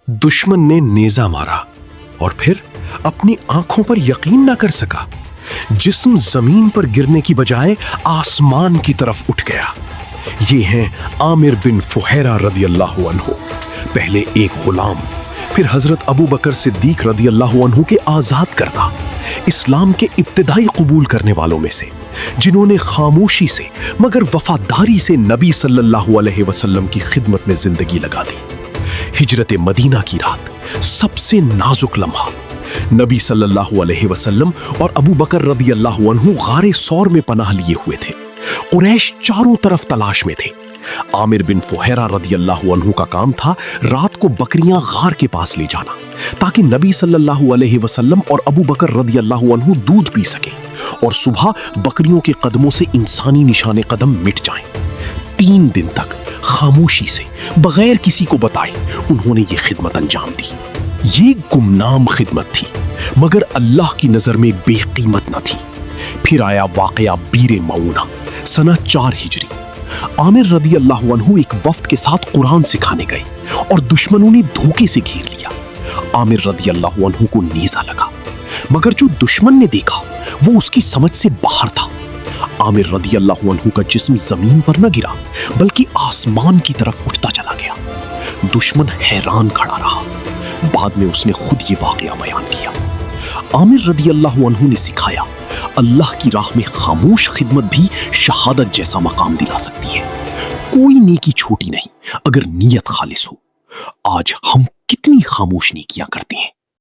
दुश्मन ने नेजा मारा और फिर अपनी आंखों पर यकीन ना कर सका। जिस्म जमीन पर गिरने की बजाय आसमान की तरफ उठ गया। ये हैं आमिर बिन फुहैरा रदियल्लाहु अन्हु, पहले एक गुलाम, फिर हजरत अबू बकर सिद्दीक रदियल्लाहु अन्हु के आजाद करदा, इस्लाम के इब्तिदाई कबूल करने वालों में से, जिन्होंने खामोशी से मगर वफादारी से नबी सल्लल्लाहु अलैहि वसल्लम की खिदमत में जिंदगी लगा दी। हिजरत मदीना की रात, सबसे नाजुक लम्हा। नबी सल्लल्लाहु अलैहि वसल्लम और अबू बकर रदियल्लाहु अन्हु गारे सौर में पनाह लिए हुए थे। कुरैश चारों तरफ तलाश में थे। आमिर बिन फुहैरा रदियल्लाहु अन्हु का काम था रात को बकरियां गार के पास ले जाना, ताकि नबी सल्लल्लाहु अलैहि वसल्लम और अबू बकर रदियल्लाहु अन्हु दूध पी सके और सुबह बकरियों के कदमों से इंसानी निशाने कदम मिट जाएं। 3 दिन तक खामोशी से बगैर किसी को बताए उन्होंने ये खिदमत अंजाम दी। ये गुमनाम खिदमत थी, मगर अल्लाह की नजर में बेकीमत न थी। फिर आया वाकया बीर मऊना, सना 4 हिजरी। आमिर रदियल्लाहु अन्हु एक वफ्द के साथ कुरान सिखाने गए और दुश्मनों ने धोखे से घेर लिया। आमिर रदियल्लाहु अन्हु को नेज़ा लगा, मगर जो दुश्मन ने देखा वो उसकी समझ से बाहर था। आमिर रदियल्लाहु अन्हु का जिस्म जमीन पर न गिरा, बल्कि आसमान की तरफ उठता चला गया। दुश्मन हैरान खड़ा रहा। बाद में उसने खुद ये वाकया बयान किया। आमिर रदियल्लाहु अन्हु ने सिखाया, अल्लाह की राह में खामोश खिदमत भी शहादत जैसा मकाम दिला सकती है। कोई नेकी छोटी नहीं अगर नीयत खालिस हो। आज हम कितनी खामोश नेकियां करते हैं।